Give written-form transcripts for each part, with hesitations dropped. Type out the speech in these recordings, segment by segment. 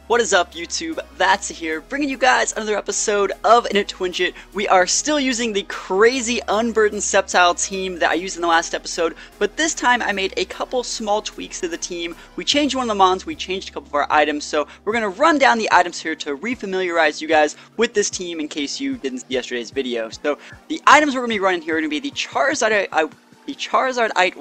What is up, YouTube? THATSA here, bringing you guys another episode of In It to Wingett. We are still using the crazy Unburden Sceptile team that I used in the last episode, but this time I made a couple small tweaks to the team. We changed one of the mons, we changed a couple of our items, so we're going to run down the items here to refamiliarize you guys with this team in case you didn't see yesterday's video. So the items we're going to be running here are going to be the Charizardite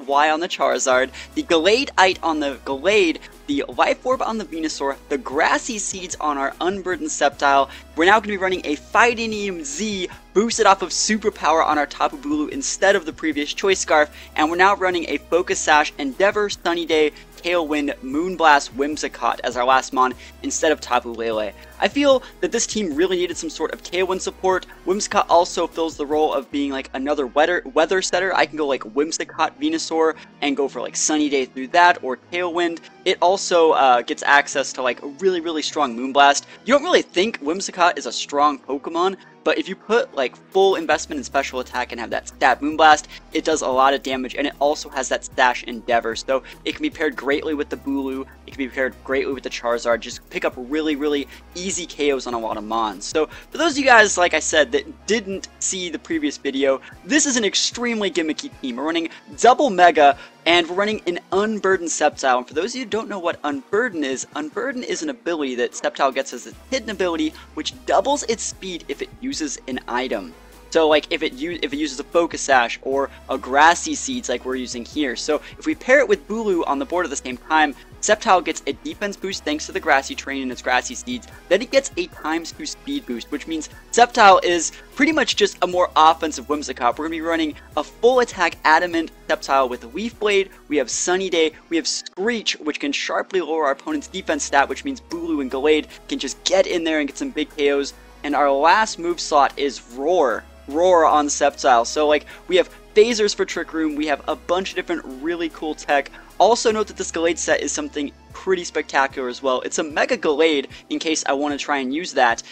Y on the Charizard, the Gallade-ite on the Gallade, the Life Orb on the Venusaur, the Grassy Seeds on our Unburden Sceptile. We're now going to be running a Fightinium Z boosted off of Superpower on our Tapu Bulu instead of the previous Choice Scarf, and we're now running a Focus Sash, Endeavor, Sunny Day, Tailwind, Moonblast, Whimsicott as our last mon instead of Tapu Lele. I feel that this team really needed some sort of Tailwind support. Whimsicott also fills the role of being like another weather setter. I can go like Whimsicott Venusaur and go for like Sunny Day through that, or Tailwind. It also gets access to like a really strong Moonblast. You don't really think Whimsicott is a strong Pokemon, but if you put like full investment in special attack and have that stat Moonblast, it does a lot of damage, and it also has that stash Endeavor, so it can be paired greatly with the Bulu, it can be paired greatly with the Charizard, just pick up really easy KOs on a lot of mons. So for those of you guys, like I said, that didn't see the previous video, this is an extremely gimmicky team. We're running double Mega, and we're running an Unburden Sceptile. And for those of you who don't know what Unburden is an ability that Sceptile gets as a hidden ability, which doubles its speed if it uses an item. So like if it uses a Focus Sash or a Grassy Seeds like we're using here. So if we pair it with Bulu on the board at the same time, Sceptile gets a defense boost thanks to the Grassy Terrain and its Grassy Seeds. Then it gets a ×2 speed boost, which means Sceptile is pretty much just a more offensive Whimsicott. We're going to be running a full attack Adamant Sceptile with Leaf Blade, we have Sunny Day, we have Screech, which can sharply lower our opponent's defense stat, which means Bulu and Gallade can just get in there and get some big KOs. And our last move slot is Roar on Sceptile. So like we have phasers for Trick Room, we have a bunch of different really cool tech. Also note that this Gallade set is something pretty spectacular as well. It's a Mega Gallade in case I want to try and use that.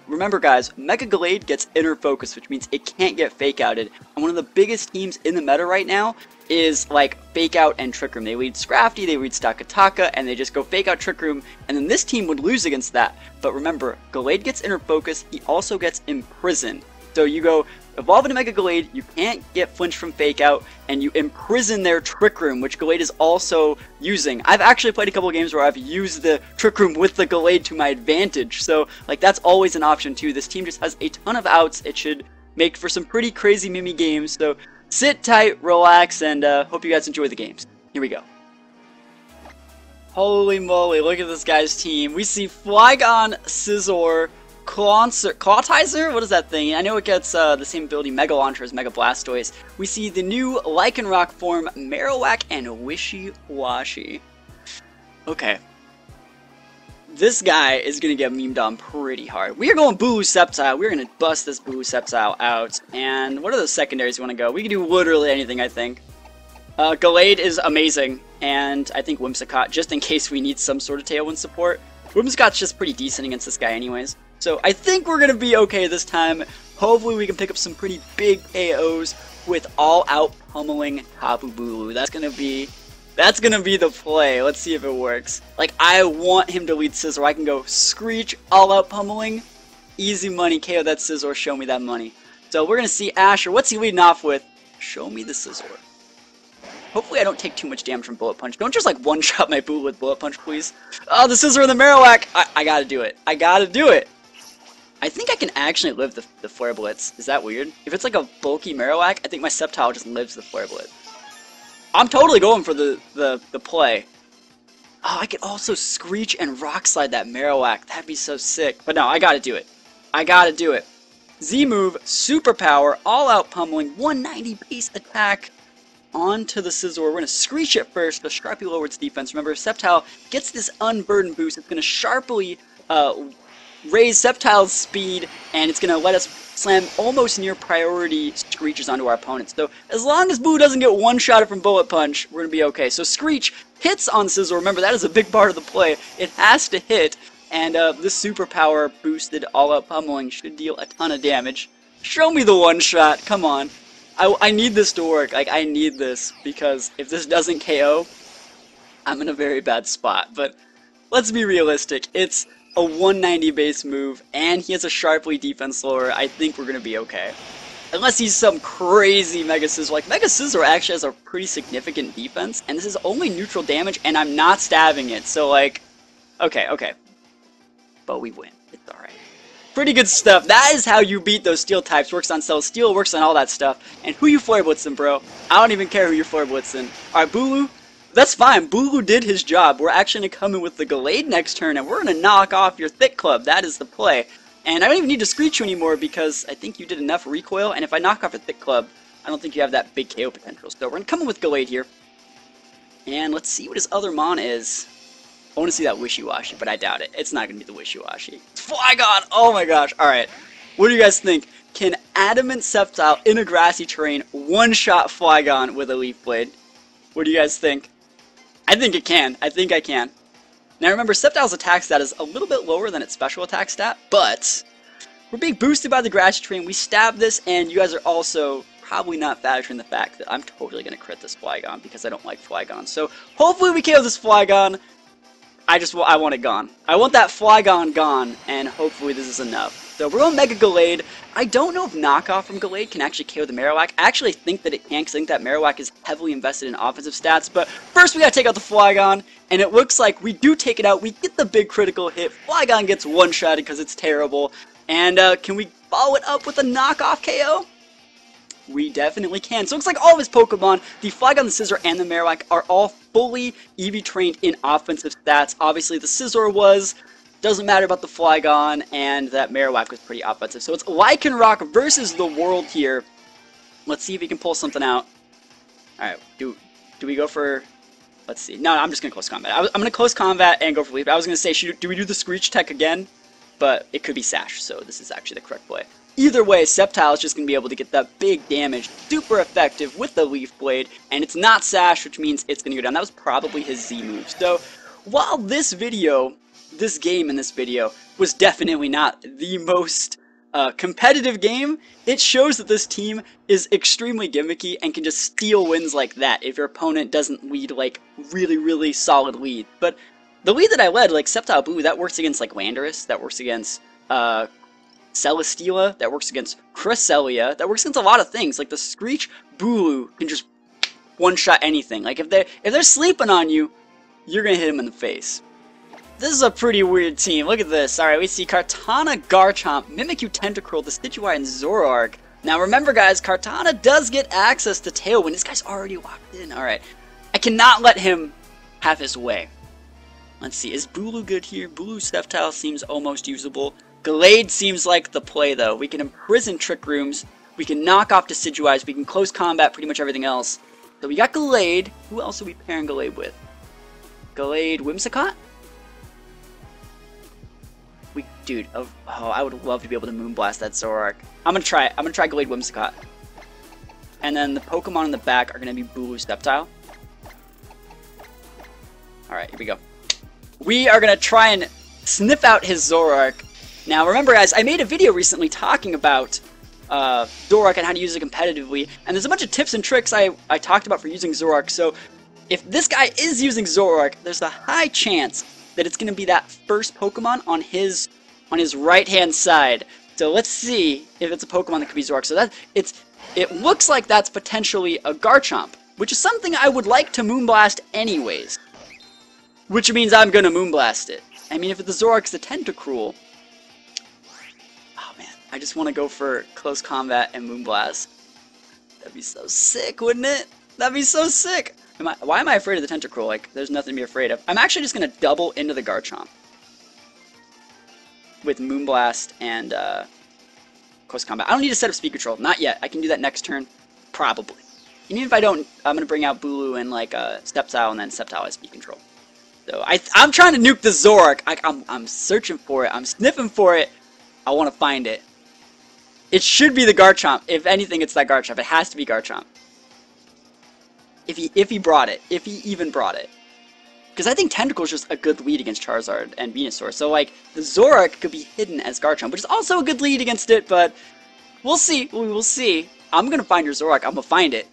Remember guys, Mega Gallade gets Inner Focus, which means it can't get Fake Outed. And one of the biggest teams in the meta right now is like Fake Out and Trick Room. They lead Scrafty, they lead Stakataka, and they just go Fake Out Trick Room, and then this team would lose against that. But remember, Gallade gets Inner Focus, he also gets Imprisoned. So you go evolve into Mega Gallade, you can't get flinch from Fake Out, and you imprison their Trick Room, which Gallade is also using. I've actually played a couple games where I've used the Trick Room with the Gallade to my advantage, so like that's always an option too. This team just has a ton of outs. It should make for some pretty crazy Mimi games, so sit tight, relax, and hope you guys enjoy the games. Here we go. Holy moly, look at this guy's team. We see Flygon, Scizor, Clawtizer? What is that thing? I know it gets the same ability Mega Launcher as Mega Blastoise. We see the new Lycanroc form, Marowak and Wishy-Washy. Okay. This guy is going to get memed on pretty hard. We are going Bulu Sceptile. We're going to bust this Bulu Sceptile out. And what are the secondaries we want to go? We can do literally anything, I think. Gallade is amazing. And I think Whimsicott, just in case we need some sort of Tailwind support. Whimsicott's just pretty decent against this guy anyways. So I think we're going to be okay this time. Hopefully we can pick up some pretty big KOs with all-out pummeling Tapu Bulu. That's going to be the play. Let's see if it works. Like, I want him to lead Scizor. I can go Screech, all-out pummeling, easy money, KO that Scizor, show me that money. So we're going to see Asher. What's he leading off with? Show me the Scizor. Hopefully I don't take too much damage from Bullet Punch. Don't just like one-shot my Bulu with Bullet Punch, please. Oh, the Scizor and the Marowak. I gotta do it. I gotta do it. I think I can actually live the Flare Blitz. Is that weird? If it's like a bulky Marowak, I think my Sceptile just lives the Flare Blitz. I'm totally going for the play. Oh, I could also Screech and Rock Slide that Marowak. That'd be so sick. But no, I gotta do it. I gotta do it. Z-move, Superpower, all-out pummeling, 190 base attack onto the Scizor. We're going to Screech it first to sharply lower its defense. Remember, Sceptile gets this Unburden boost. It's going to sharply raise Sceptile's speed, and it's going to let us slam almost near priority Screeches onto our opponents. So as long as Boo doesn't get one-shotted from Bullet Punch, we're going to be okay. So Screech hits on Scizor. Remember, that is a big part of the play. It has to hit, and this Superpower boosted all-out pummeling should deal a ton of damage. Show me the one-shot. Come on. I need this to work. Like, I need this, because if this doesn't KO, I'm in a very bad spot. But let's be realistic. It's a 190 base move, and he has a sharply defense lower. I think we're going to be okay. Unless he's some crazy Mega Scissor. Like, Mega Scissor actually has a pretty significant defense, and this is only neutral damage, and I'm not stabbing it. So, like, okay. But we win. It's alright. Pretty good stuff. That is how you beat those steel types. Works on Celestial, works on all that stuff. And who you Flare Blitzing, bro? I don't even care who you're Flare Blitzing. Alright, Bulu. That's fine. Bulu did his job. We're actually going to come in with the Gallade next turn, and we're going to knock off your Thick Club. That is the play. And I don't even need to Screech you anymore because I think you did enough recoil, and if I knock off your Thick Club, I don't think you have that big KO potential. So we're going to come in with Gallade here. And let's see what his other mon is. I want to see that Wishy-Washy, but I doubt it. It's not going to be the Wishy-Washy. It's Flygon! Oh my gosh. Alright. What do you guys think? Can Adamant Sceptile in a grassy terrain one-shot Flygon with a Leaf Blade? What do you guys think? I think it can. I think I can. Now remember, Sceptile's attack stat is a little bit lower than its special attack stat, but we're being boosted by the grassy terrain. We stab this, and you guys are also probably not factoring the fact that I'm totally going to crit this Flygon because I don't like Flygon. So hopefully we KO this Flygon. I want it gone. I want that Flygon gone, and hopefully this is enough. So we're going Mega Gallade. I don't know if Knockoff from Gallade can actually KO the Marowak. I actually think that it can, because I think that Marowak is heavily invested in offensive stats. But first we gotta take out the Flygon, and it looks like we do take it out. We get the big critical hit. Flygon gets one-shotted because it's terrible. And can we follow it up with a Knockoff KO? We definitely can. So it looks like all of his Pokemon, the Flygon, the Scizor, and the Marowak, are all fully EV trained in offensive stats. Obviously the Scizor was. Doesn't matter about the Flygon, and that Marowak was pretty offensive. So it's Lycanroc versus the world here. Let's see if we can pull something out. Alright, do we go for... Let's see. No, I'm just going to close combat. I'm going to close combat and go for Leaf. I was going to say, do we do the Screech Tech again? But it could be Sash, so this is actually the correct play. Either way, Sceptile is just going to be able to get that big damage, super effective with the Leaf Blade, and it's not Sash, which means it's going to go down. That was probably his Z move. So, while this game in this video was definitely not the most competitive game, it shows that this team is extremely gimmicky and can just steal wins like that if your opponent doesn't lead like really solid lead. But the lead that I led, like Sceptile Bulu, that works against like Landorus, that works against Celesteela, that works against Cresselia, that works against a lot of things. Like the Screech Bulu can just one-shot anything. Like if they're sleeping on you, you're gonna hit them in the face. This is a pretty weird team. Look at this. Alright, we see Kartana, Garchomp, Mimikyu, Tentacruel, Decidueye, and Zoroark. Now remember guys, Kartana does get access to Tailwind. This guy's already locked in. Alright. I cannot let him have his way. Let's see. Is Bulu good here? Bulu Sceptile seems almost usable. Gallade seems like the play though. We can imprison Trick Rooms. We can knock off Decidueye. We can close combat pretty much everything else. So we got Gallade. Who else are we pairing Gallade with? Gallade, Whimsicott? Dude, oh, I would love to be able to Moonblast that Zoroark. I'm gonna try it. I'm gonna try Gallade Whimsicott. And then the Pokemon in the back are gonna be Bulu Sceptile. Alright, here we go. We are gonna try and sniff out his Zoroark. Now remember guys, I made a video recently talking about Zoroark and how to use it competitively. And there's a bunch of tips and tricks I talked about for using Zoroark. So if this guy is using Zoroark, there's a high chance that it's going to be that first Pokemon on his right-hand side. So let's see if it's a Pokemon that could be Zoroark. So it looks like that's potentially a Garchomp, which is something I would like to Moonblast anyways. Which means I'm going to Moonblast it. I mean, if the Zoroark's the Tentacruel... Oh man, I just want to go for close combat and Moonblast. That'd be so sick, wouldn't it? That'd be so sick! Why am I afraid of the Tentacruel? Like, there's nothing to be afraid of. I'm actually just going to double into the Garchomp. With Moonblast and close combat. I don't need to set up speed control. Not yet. I can do that next turn. Probably. And even if I don't, I'm going to bring out Bulu and like Sceptile, and then Sceptile has speed control. So I'm trying to nuke the Zoroark. I'm searching for it. I'm sniffing for it. I want to find it. It should be the Garchomp. If anything, it's that Garchomp. It has to be Garchomp. If he brought it. If he even brought it. Because I think Tentacle is just a good lead against Charizard and Venusaur. So, like, the Zoroark could be hidden as Garchomp, which is also a good lead against it, but we'll see. We will see. I'm going to find your Zoroark. I'm going to find it.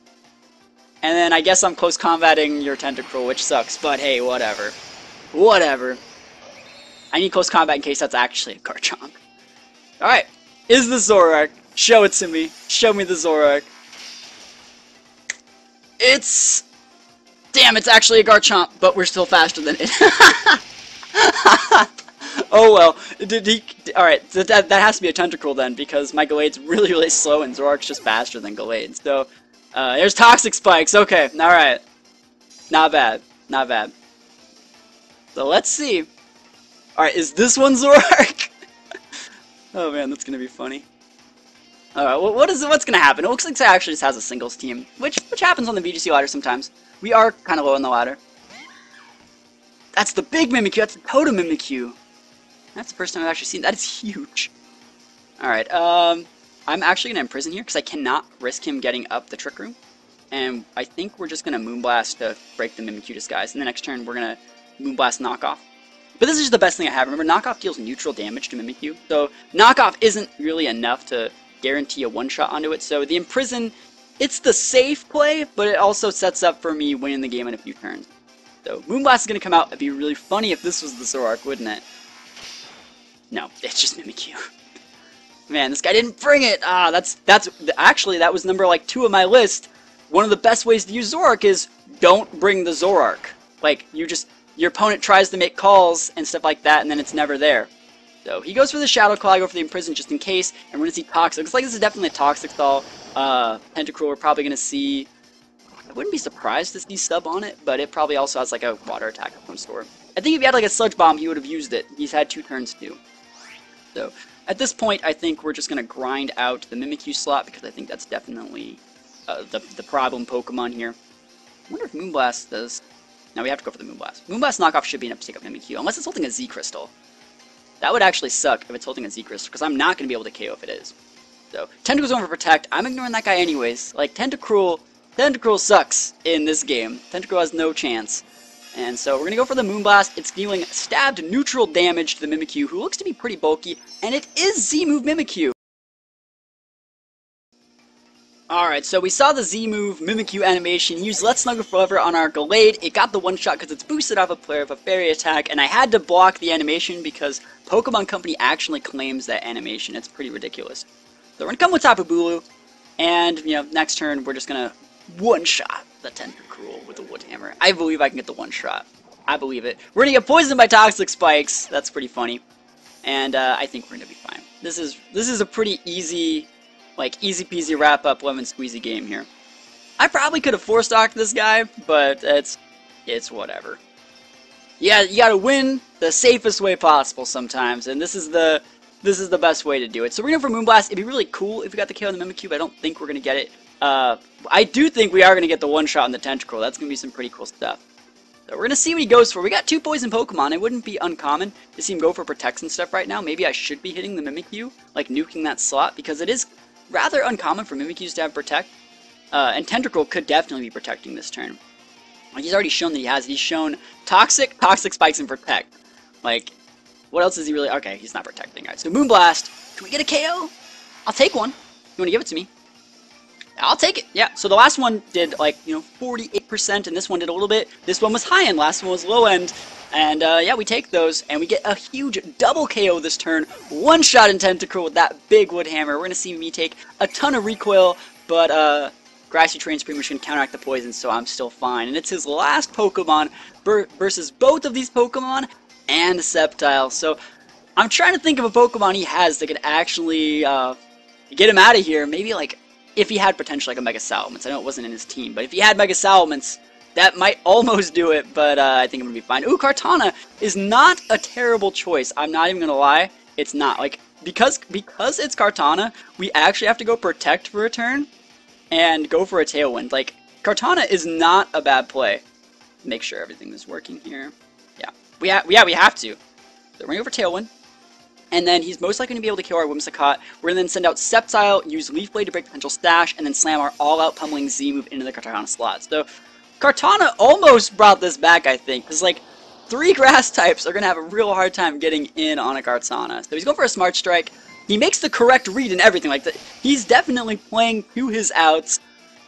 And then I guess I'm close combating your Tentacruel, which sucks, but hey, whatever. Whatever. I need close combat in case that's actually a Garchomp. Alright, is the Zoroark? Show it to me. Show me the Zoroark. It's... Damn, it's actually a Garchomp, but we're still faster than it. Oh well. Alright, that has to be a Tentacruel then, because my Gallade's really, really slow and Zoroark's just faster than Gallade. So, there's Toxic Spikes. Okay, alright. Not bad. Not bad. So let's see. Alright, is this one Zoroark? Oh man, that's gonna be funny. Alright, what's gonna happen? It looks like it actually just has a singles team, which happens on the VGC ladder sometimes. We are kind of low on the ladder. That's the big Mimikyu. That's the Totem Mimikyu. That's the first time I've actually seen that. Is huge. Alright, I'm actually gonna imprison here because I cannot risk him getting up the Trick Room. And I think we're just gonna Moonblast to break the Mimikyu disguise. And the next turn we're gonna Moonblast Knockoff. But this is just the best thing I have. Remember, Knockoff deals neutral damage to Mimikyu. So Knockoff isn't really enough to guarantee a one-shot onto it. So the Imprison, it's the safe play, but it also sets up for me winning the game in a few turns. So Moonblast is going to come out. It'd be really funny if this was the Zoroark, wouldn't it? No, it's just Mimikyu. Man, this guy didn't bring it. Actually, that was number like 2 of my list. One of the best ways to use Zoroark is don't bring the Zoroark. Like, your opponent tries to make calls and stuff like that, and then it's never there. So he goes for the Shadow Claw, I go for the Imprison just in case, and we're going to see Toxic. Looks like this is definitely a Toxic stall. Tentacruel we're probably going to see. I wouldn't be surprised to see Sub on it, but it probably also has like a water attack of some sort. I think if he had like a Sludge Bomb, he would have used it. He's had 2 turns too. So at this point, I think we're just going to grind out the Mimikyu slot, because I think that's definitely the problem Pokemon here. I wonder if Moonblast does... Now we have to go for the Moonblast. Moonblast Knockoff should be enough to take up Mimikyu, unless it's holding a Z-Crystal. That would actually suck if it's holding a Z-Crystal, because I'm not going to be able to KO if it is. So, Tentacruel's going for Protect. I'm ignoring that guy anyways. Like, Tentacruel sucks in this game. Tentacruel has no chance. And so we're going to go for the Moonblast. It's dealing stabbed neutral damage to the Mimikyu, who looks to be pretty bulky, and it is Z-Move Mimikyu. Alright, so we saw the Z-Move Mimikyu animation, used Let's Snuggle Forever on our Gallade. It got the one-shot because it's boosted off a player of a fairy attack, and I had to block the animation because Pokemon Company actually claims that animation. It's pretty ridiculous. So we're going to come with Tapu Bulu, and, you know, next turn we're just going to one-shot the Tentacruel with the Wood Hammer. I believe I can get the one-shot. I believe it. We're going to get poisoned by Toxic Spikes. That's pretty funny. And I think we're going to be fine. This is a pretty easy... like, easy-peasy wrap-up lemon squeezy game here. I probably could have four-stocked this guy, but it's whatever. Yeah, you gotta win the safest way possible sometimes, and this is the best way to do it. So we're gonna go for Moonblast. It'd be really cool if we got the kill on the Mimikyu, but I don't think we're gonna get it. I do think we are gonna get the one-shot on the Tentacruel. That's gonna be some pretty cool stuff. So we're gonna see what he goes for. We got 2 poison Pokemon. It wouldn't be uncommon to see him go for Protects and stuff right now. Maybe I should be hitting the Mimikyu, like nuking that slot, because it is rather uncommon for Mimikyus to have Protect, and Tentacruel could definitely be protecting this turn. Like, he's already shown that he has. He's shown Toxic Spikes, and Protect. Like, what else is he really... Okay, he's not protecting. Alright, so Moonblast. Can we get a KO? I'll take one. You want to give it to me? I'll take it. Yeah, so the last one did, like, you know, 48%, and this one did a little bit. This one was high end, last one was low end. And, yeah, we take those, and we get a huge double KO this turn. One shot in Tentacruel with that big Wood Hammer. We're going to see me take a ton of recoil, but, Grassy Terrain's pretty much going to counteract the poison, so I'm still fine. And it's his last Pokemon versus both of these Pokemon and Sceptile. So, I'm trying to think of a Pokemon he has that could actually, get him out of here. Maybe, like, if he had potentially like a Mega Salamence. I know it wasn't in his team, but if he had Mega Salamence, that might almost do it, but I think I'm going to be fine. Ooh, Kartana is not a terrible choice. I'm not even going to lie. It's not. Like, because it's Kartana, we actually have to go Protect for a turn and go for a Tailwind. Like, Kartana is not a bad play. Make sure everything is working here. Yeah, we have to. So we're going to go for Tailwind. And then he's most likely going to be able to kill our Whimsicott. We're going to then send out Sceptile, use Leaf Blade to break potential stash, and then slam our all-out pummeling Z-move into the Kartana slot. So, Kartana almost brought this back, I think, because, like, 3 grass types are going to have a real hard time getting in on a Kartana. So he's going for a Smart Strike. He makes the correct read and everything like that. He's definitely playing to his outs,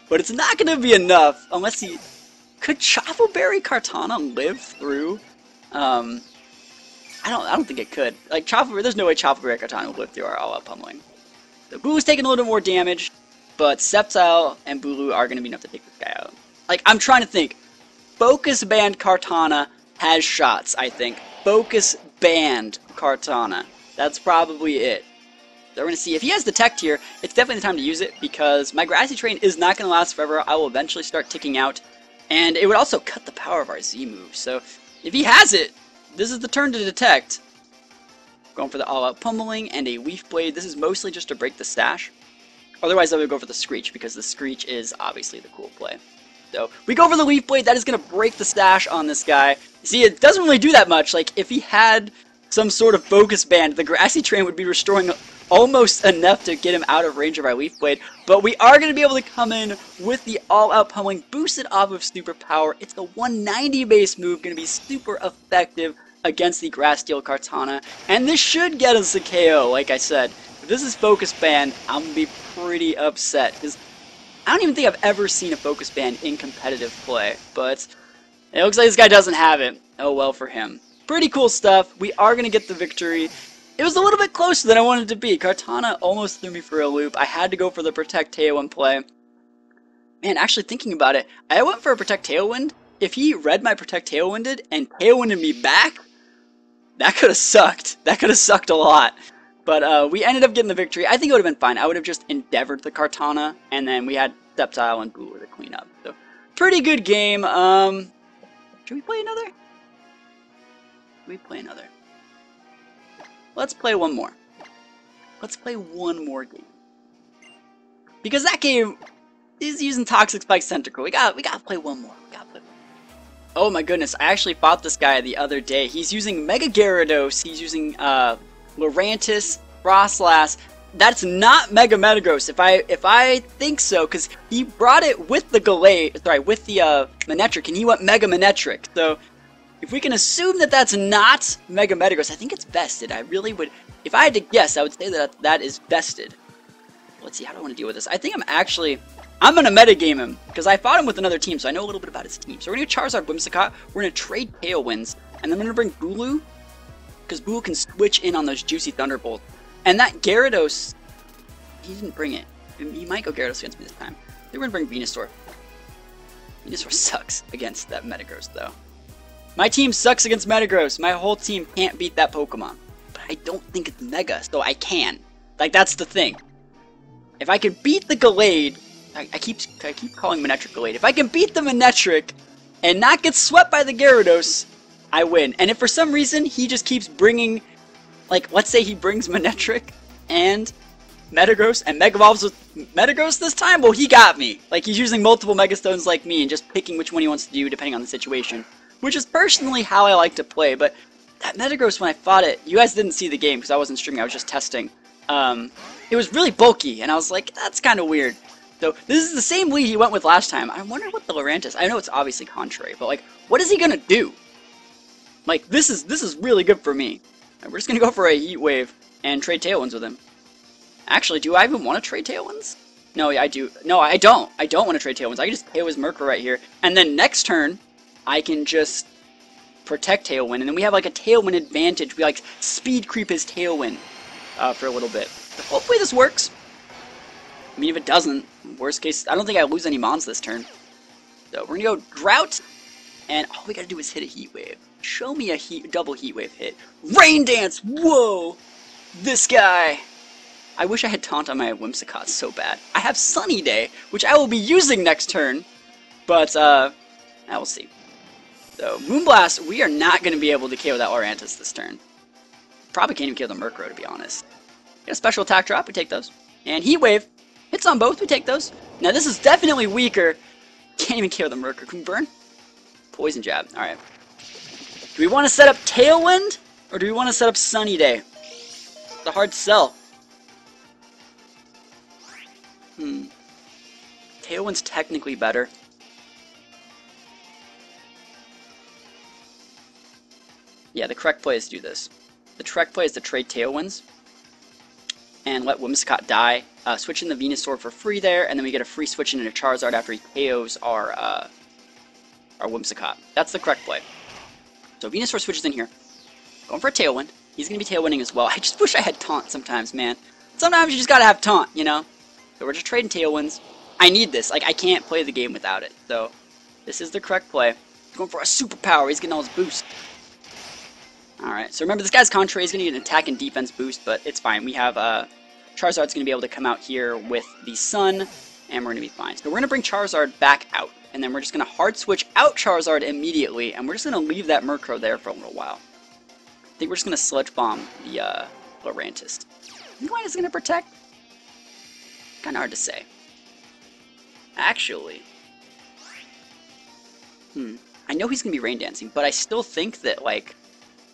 but it's not going to be enough unless he... Could Chaffleberry Kartana live through? I don't think it could. Like, there's no way Tapu Bulu Kartana would live through our all-out pummeling. So Bulu's taking a little bit more damage, but Sceptile and Bulu are going to be enough to take this guy out. Like, I'm trying to think. Focus Band Kartana has shots, I think. Focus Band Kartana. That's probably it. So we're going to see. If he has Detect here, it's definitely the time to use it, because my Grassy Train is not going to last forever. I will eventually start ticking out, and it would also cut the power of our Z move. So if he has it, this is the turn to Detect. Going for the all-out pummeling and a Leaf Blade. This is mostly just to break the stash. Otherwise, I would go for the Screech, because the Screech is obviously the cool play. So we go for the Leaf Blade. That is going to break the stash on this guy. See, it doesn't really do that much. Like, if he had some sort of Focus Band, the Grassy Train would be restoring almost enough to get him out of range of our Leaf Blade. But we are going to be able to come in with the all-out pummeling, boosted off of Super Power. It's a 190 base move, going to be super effective against the Grass Steel Kartana. And this should get us a KO, like I said. If this is Focus Band, I'm going to be pretty upset, because I don't even think I've ever seen a Focus Band in competitive play. But it looks like this guy doesn't have it. Oh well for him. Pretty cool stuff. We are going to get the victory. It was a little bit closer than I wanted to be. Kartana almost threw me for a loop. I had to go for the Protect Tailwind play. Man, actually thinking about it, I went for a Protect Tailwind. If he read my Protect Tailwinded and Tailwinded me back, that could have sucked. That could have sucked a lot. But we ended up getting the victory. I think it would have been fine. I would have just endeavored the Kartana, and then we had Sceptile and Bulu to clean up. So, pretty good game. Should we play another? We play another. Let's play one more. Let's play one more game. Because that game is using Toxic Spike Tentacle. We gotta play one more. We gotta play one more. Oh my goodness, I actually fought this guy the other day. He's using Mega Gyarados. He's using Lurantis, Frostlass. That's not Mega Metagross. If I think so, because he brought it with the Gallade, sorry, with the Manectric, and he went Mega Manectric. So if we can assume that that's not Mega Metagross, I think it's bested. I really would, if I had to guess, I would say that that is bested. Let's see, how do I want to deal with this? I think I'm going to metagame him, because I fought him with another team, so I know a little bit about his team. So we're going to Charizard Whimsicott, we're going to trade Tailwinds, and then I'm going to bring Bulu, because Bulu can switch in on those juicy Thunderbolts. And that Gyarados, he didn't bring it. He might go Gyarados against me this time. We're going to bring Venusaur. Venusaur sucks against that Metagross, though. My team sucks against Metagross. My whole team can't beat that Pokemon. But I don't think it's Mega, so I can. Like, that's the thing. If I can beat the Gallade, I keep calling Manectric Gallade. If I can beat the Manectric and not get swept by the Gyarados, I win. And if for some reason he just keeps bringing, like, let's say he brings Manectric and Metagross and Mega Evolves with Metagross this time, well, he got me. Like, he's using multiple Mega Stones like me and just picking which one he wants to do depending on the situation. Which is personally how I like to play, but that Metagross, when I fought it, you guys didn't see the game because I wasn't streaming, I was just testing. It was really bulky, and I was like, that's kind of weird. So, this is the same lead he went with last time. I wonder what the Lurantis, I know it's obviously contrary, but like, what is he gonna do? Like, this is really good for me. And we're just gonna go for a Heat Wave and trade Tailwinds with him. Actually, do I even want to trade Tailwinds? No, I do. No, I don't. I don't want to trade Tailwinds. I can just KO his Murkrow right here. And then next turn, I can just protect Tailwind, and then we have like a Tailwind advantage. We like speed creep his Tailwind for a little bit. But hopefully this works. I mean, if it doesn't, worst case, I don't think I lose any Mons this turn. So we're gonna go Drought, and all we gotta do is hit a Heat Wave. Show me a double Heat Wave hit. Rain Dance! Whoa! This guy! I wish I had Taunt on my Whimsicott so bad. I have Sunny Day, which I will be using next turn, but I will see. So, Moonblast, we are not going to be able to KO that Lurantis this turn. Probably can't even kill the Murkrow, to be honest. Get a special attack drop, we take those. And Heat Wave, hits on both, we take those. Now this is definitely weaker. Can't even KO the Murkrow. Can we burn? Poison Jab, alright. Do we want to set up Tailwind, or do we want to set up Sunny Day? It's a hard sell. Tailwind's technically better. Yeah, the correct play is to do this. The correct play is to trade Tailwinds and let Whimsicott die. Switch in the Venusaur for free there, and then we get a free switch in a Charizard after he KOs our Whimsicott. That's the correct play. So Venusaur switches in here. Going for a Tailwind. He's going to be Tailwinding as well. I just wish I had Taunt sometimes, man. Sometimes you just got to have Taunt, you know? So we're just trading Tailwinds. I need this. Like, I can't play the game without it. So this is the correct play. He's going for a superpower. He's getting all his boost. Alright, so remember, this guy's Contrary is going to get an attack and defense boost, but it's fine. We have Charizard's going to be able to come out here with the Sun, and we're going to be fine. So we're going to bring Charizard back out, and then we're just going to hard switch out Charizard immediately, and we're just going to leave that Murkrow there for a little while. I think we're just going to Sludge Bomb the Lurantis. I think is going to protect? Kind of hard to say. Actually, I know he's going to be Rain Dancing, but I still think that, like,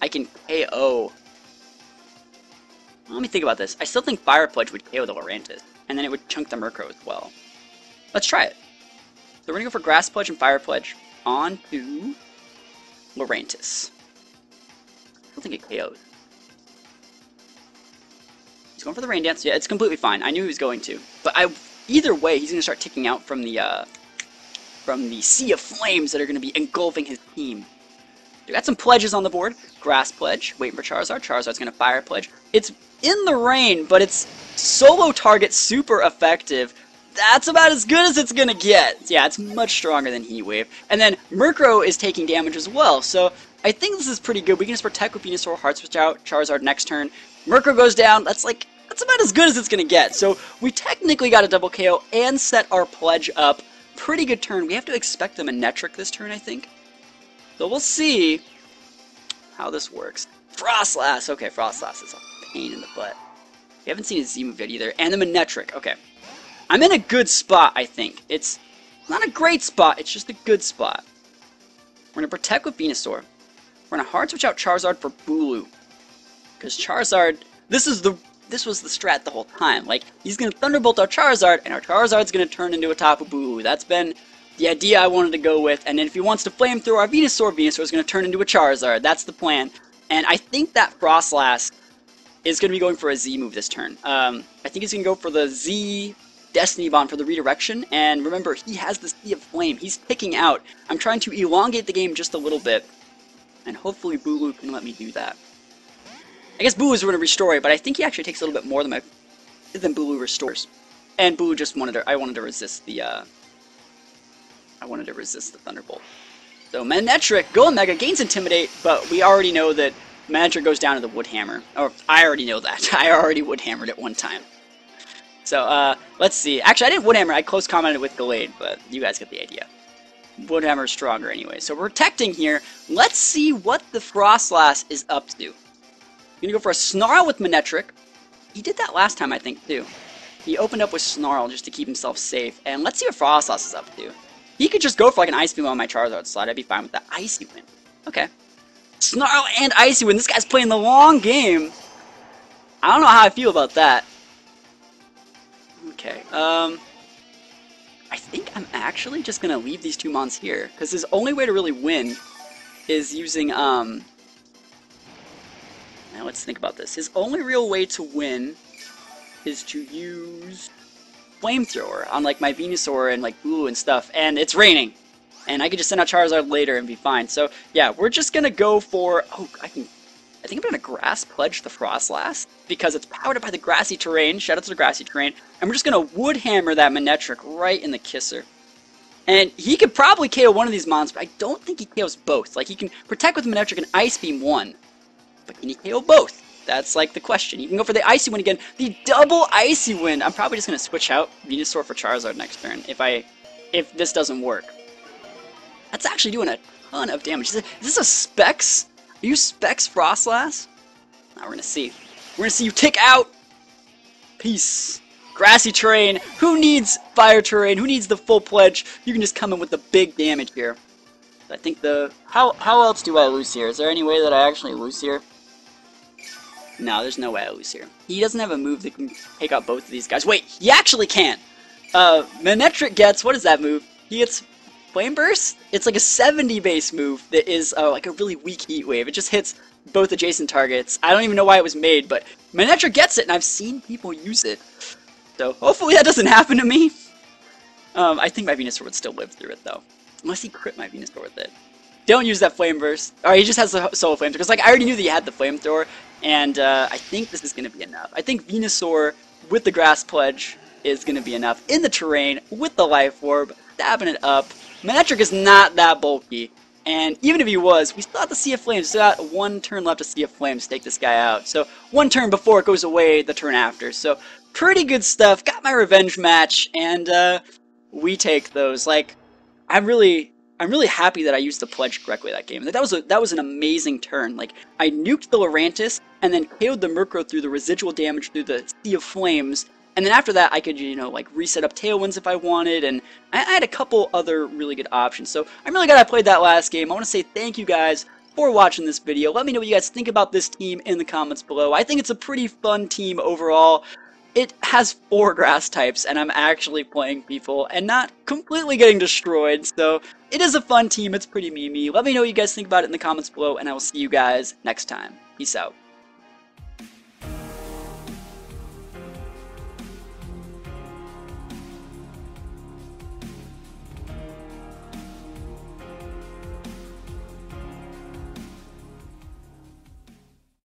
I can KO. Let me think about this. I still think Fire Pledge would KO the Lurantis, and then it would chunk the Murkrow as well. Let's try it. So we're going to go for Grass Pledge and Fire Pledge onto Lurantis. I don't think it KOs. He's going for the Rain Dance. Yeah, it's completely fine. I knew he was going to. But either way, he's going to start ticking out from the sea of flames that are going to be engulfing his team. We got some pledges on the board. Grass Pledge, waiting for Charizard. Charizard's going to Fire Pledge. It's in the rain, but it's solo target super effective. That's about as good as it's going to get. Yeah, it's much stronger than Heat Wave. And then Murkrow is taking damage as well, so I think this is pretty good. We can just protect with Venusaur, Hard Switch out, Charizard next turn. Murkrow goes down. That's about as good as it's going to get. So we technically got a double KO and set our pledge up. Pretty good turn. We have to expect the Manectric this turn, I think. So we'll see how this works. Frostlass! Okay, Frostlass is a pain in the butt. We haven't seen his Z move yet either. And the Manectric. Okay. I'm in a good spot, I think. It's not a great spot, it's just a good spot. We're going to protect with Venusaur. We're going to hard switch out Charizard for Bulu. Because Charizard, this was the strat the whole time. Like, he's going to Thunderbolt our Charizard, and our Charizard's going to turn into a Tapu Bulu. That's been the idea I wanted to go with. And then if he wants to Flamethrower our Venusaur, Venusaur's going to turn into a Charizard. That's the plan. And I think that Frostlass is going to be going for a Z move this turn. I think he's going to go for the Z Destiny Bond for the redirection. And remember, he has the Sea of Flame. He's picking out. I'm trying to elongate the game just a little bit. And hopefully Bulu can let me do that. I guess Bulu's going to restore it, but I think he actually takes a little bit more than Bulu restores. And Bulu just I wanted to resist the Thunderbolt. So Manectric, go Mega, gains Intimidate, but we already know that Manectric goes down to the Wood Hammer. Or, I already know that. I already Wood Hammered it one time. So, let's see. Actually, I didn't Wood Hammer, I close commented with Gallade, but you guys get the idea. Wood Hammer is stronger anyway. So we're protecting here. Let's see what the Frostlass is up to. I'm gonna go for a Snarl with Manectric. He did that last time, I think, too. He opened up with Snarl just to keep himself safe. And let's see what Frostlass is up to. He could just go for like an Ice Beam on my Charizard slot. I'd be fine with that. Icy Wind. Okay. Snarl and Icy Wind. This guy's playing the long game. I don't know how I feel about that. Okay. I think I'm actually just gonna leave these two mons here, because his only way to really win is using, now let's think about this. His only real way to win is to use Flamethrower on, like, my Venusaur and, like, Bulu and stuff, and it's raining. And I could just send out Charizard later and be fine. So, yeah, we're just gonna go for, I think I'm gonna Grass Pledge the Frostlass, because it's powered up by the grassy terrain. Shout out to the grassy terrain. And we're just gonna Wood Hammer that Manectric right in the kisser. And he could probably KO one of these mons, but I don't think he KOs both. Like, he can protect with Manectric and Ice Beam one, but can he KO both? That's, like, the question. You can go for the Icy Wind again. The double Icy Wind! I'm probably just gonna switch out Venusaur for Charizard next turn, if this doesn't work. That's actually doing a ton of damage. Is this a Specs? Are you Specs Frostlass? Now we're gonna see. We're gonna see you tick out! Peace. Grassy terrain. Who needs fire terrain? Who needs the full pledge? You can just come in with the big damage here. I think how else do I lose here? Is there any way that I actually lose here? No, there's no way I lose here. He doesn't have a move that can take out both of these guys. Wait, he actually can! Manectric gets, what is that move? He gets Flame Burst? It's like a 70 base move that is like a really weak Heat Wave. It just hits both adjacent targets. I don't even know why it was made, but Manectric gets it, and I've seen people use it. So hopefully that doesn't happen to me. I think my Venusaur would still live through it, though. Unless he crit my Venusaur with it. don't use that flame burst. Alright, he just has the solo flamethrower. Because, like, I already knew that he had the flamethrower. And I think this is going to be enough. I think Venusaur with the Grass Pledge is going to be enough. In the terrain, with the Life Orb, dabbing it up. Manectric is not that bulky. And even if he was, we still have to see a Flame. Still got one turn left to see a Flames take this guy out. So, one turn before it goes away, the turn after. So, pretty good stuff. Got my revenge match, and we take those. Like, I'm really happy that I used the pledge correctly that game. That was an amazing turn. Like, I nuked the Lurantis and then KO'd the Murkrow through the residual damage through the Sea of Flames. And then after that, I could, you know, like, reset up Tailwinds if I wanted, and I had a couple other really good options. So I'm really glad I played that last game. I want to say thank you guys for watching this video. Let me know what you guys think about this team in the comments below. I think it's a pretty fun team overall. It has 4 grass types, and I'm actually playing people and not completely getting destroyed, so it is a fun team. It's pretty memey. Let me know what you guys think about it in the comments below, and I will see you guys next time. Peace out.